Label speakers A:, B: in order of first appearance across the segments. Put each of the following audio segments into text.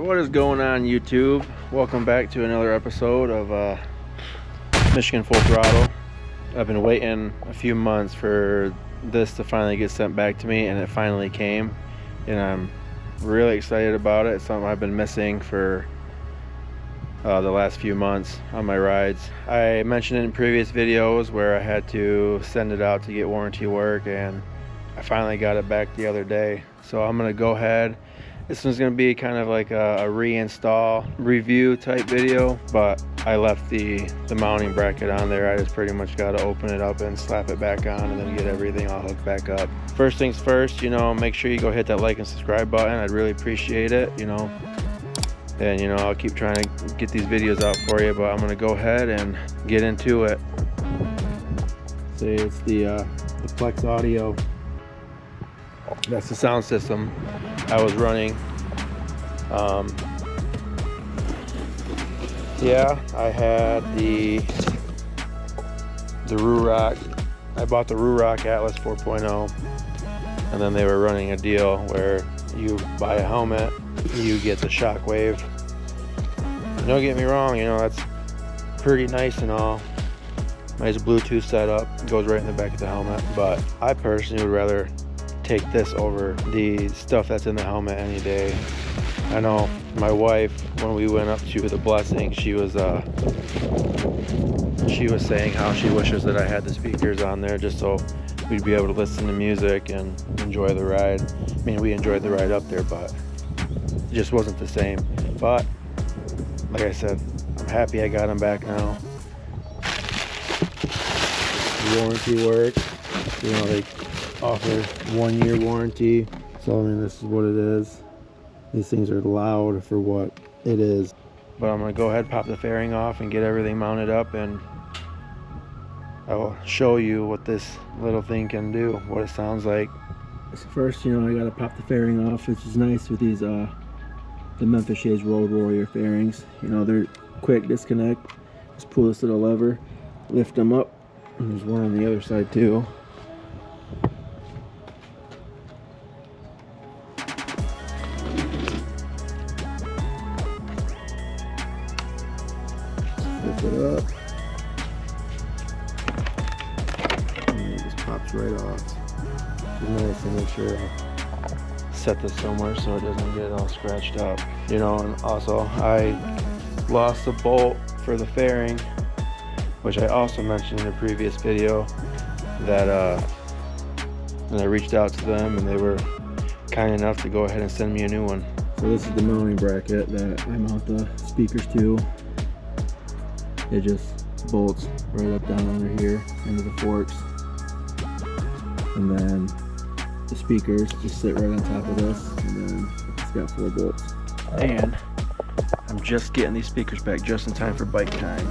A: What is going on, YouTube? Welcome back to another episode of Michigan Full Throttle. I've been waiting a few months for this to finally get sent back to me, and it finally came, and I'm really excited about it. It's something I've been missing for the last few months on my rides. I mentioned it in previous videos where I had to send it out to get warranty work, and I finally got it back the other day. So I'm gonna go ahead. This one's going to be kind of like a reinstall review type video, but I left the mounting bracket on there. I just pretty much got to open it up and slap it back on and then get everything all hooked back up. First things first, make sure you go hit that like and subscribe button. I'd really appreciate it, And, I'll keep trying to get these videos out for you, but I'm going to go ahead and get into it. See, it's the Plex audio. That's the sound system I was running. I had the Rurock. I bought the Rurock Atlas 4.0, and then they were running a deal where you buy a helmet, you get the Shockwave. Don't get me wrong, that's pretty nice and all. Nice Bluetooth setup, goes right in the back of the helmet, but I personally would rather take this over the stuff that's in the helmet any day. I know my wife, when we went up to the Blessing, she was saying how she wishes that I had the speakers on there just so we'd be able to listen to music and enjoy the ride. I mean, we enjoyed the ride up there, but it just wasn't the same. But like I said, I'm happy I got them back now. Warranty work, they offer 1 year warranty, so this is what it is. These things are loud for what it is, but I'm gonna go ahead, pop the fairing off and get everything mounted up, and I will show you what this little thing can do, what it sounds like. So first, I gotta pop the fairing off, which is nice with these the Memphis Shades Road Warrior fairings. They're quick disconnect. Just pull this little lever, lift them up, and there's one on the other side too. Lift it up, and it just pops right off. It's nice to make sure I set this somewhere so it doesn't get all scratched up. And also I lost a bolt for the fairing, which I also mentioned in a previous video, that and I reached out to them and they were kind enough to go ahead and send me a new one. So this is the mounting bracket that I mount the speakers to. It just bolts right up down under here into the forks, and then the speakers just sit right on top of this, and then it's got 4 bolts. And I'm just getting these speakers back just in time for bike time,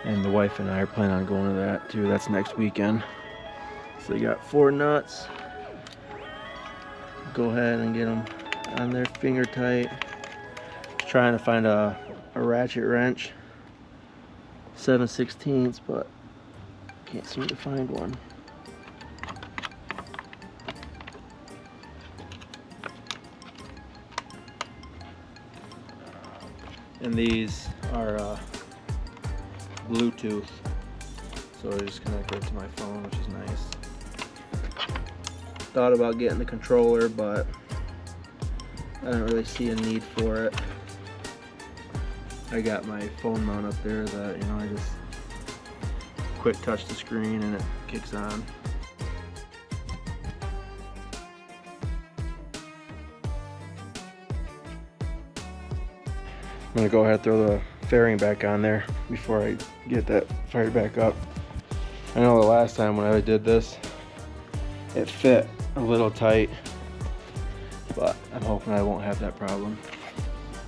A: and the wife and I are planning on going to that too. That's next weekend. So you got 4 nuts. Go ahead and get them on there finger tight. Just trying to find a ratchet wrench, 7/16, but can't seem to find one. And these are Bluetooth, so I just connect right to my phone, which is nice. Thought about getting the controller, but I don't really see a need for it. I got my phone mount up there that, I just quick touch the screen and it kicks on. I'm gonna go ahead and throw the fairing back on there before I get that fired back up. I know the last time when I did this, it fit a little tight, but I'm hoping I won't have that problem.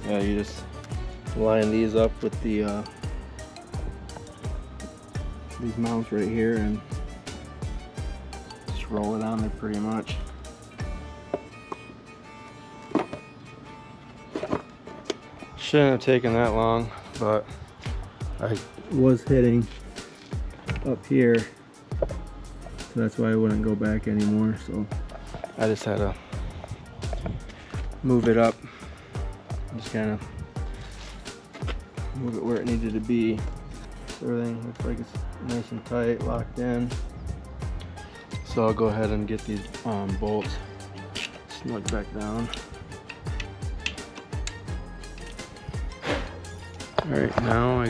A: Yeah, you just line these up with the these mounts right here and just roll it on there pretty much. Shouldn't have taken that long, but I was hitting up here, so that's why I wouldn't go back anymore. So I just had to move it up Just kind of move it where it needed to be. Everything looks like it's nice and tight, locked in. So I'll go ahead and get these bolts snug back down. Alright, now I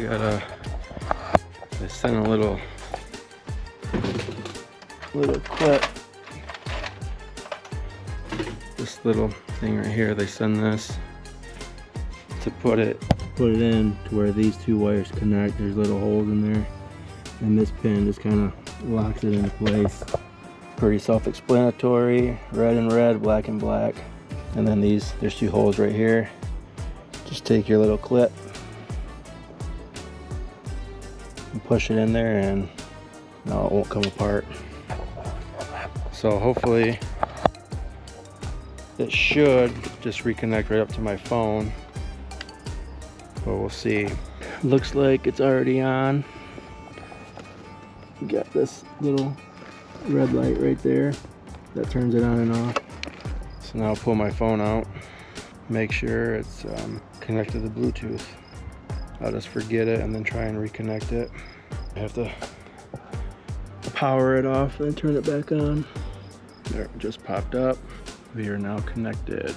A: sent a little clip. This little thing right here, they send this to put it in to where these two wires connect. There's little holes in there, and this pin just kind of locks it into place. Pretty self-explanatory. Red and red, black and black. And then there's two holes right here. Just take your little clip and push it in there, and no, it won't come apart. So hopefully it should just reconnect right up to my phone, but we'll see. Looks like it's already on. You got this little red light right there that turns it on and off. So now I'll pull my phone out, make sure it's connected to Bluetooth. I'll just forget it and then try and reconnect it. I have to power it off and turn it back on. There, it just popped up. We are now connected.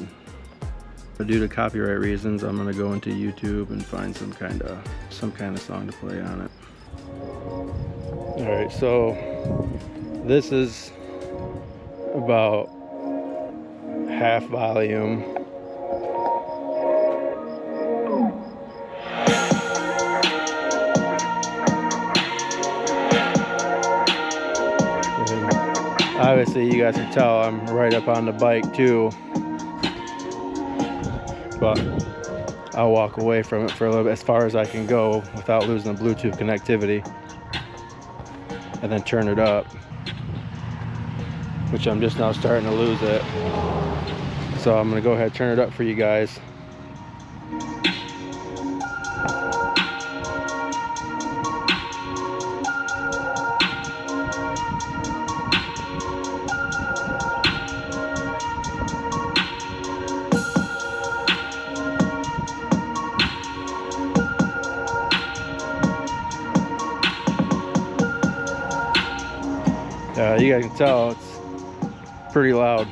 A: But due to copyright reasons, I'm gonna go into YouTube and find some kind of song to play on it. All right, so this is about half volume. Obviously you guys can tell I'm right up on the bike too, but I'll walk away from it for a little bit, as far as I can go without losing the Bluetooth connectivity, and then turn it up, which I'm just now starting to lose it. So I'm gonna go ahead and turn it up for you guys. You guys can tell it's pretty loud,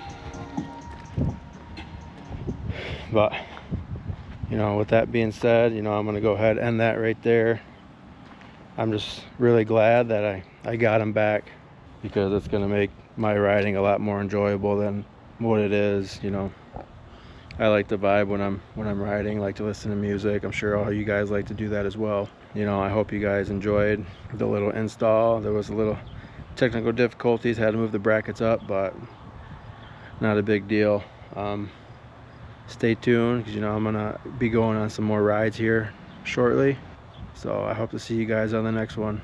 A: but you know, with that being said, you know, I'm gonna go ahead and end that right there. I'm just really glad that I got him back, because it's gonna make my riding a lot more enjoyable than what it is. You know, I like the vibe when I'm riding. I like to listen to music. I'm sure all you guys like to do that as well. You know, I hope you guys enjoyed the little install. There was a little technical difficulties, had to move the brackets up, but not a big deal. Stay tuned, because you know I'm gonna be going on some more rides here shortly, so I hope to see you guys on the next one.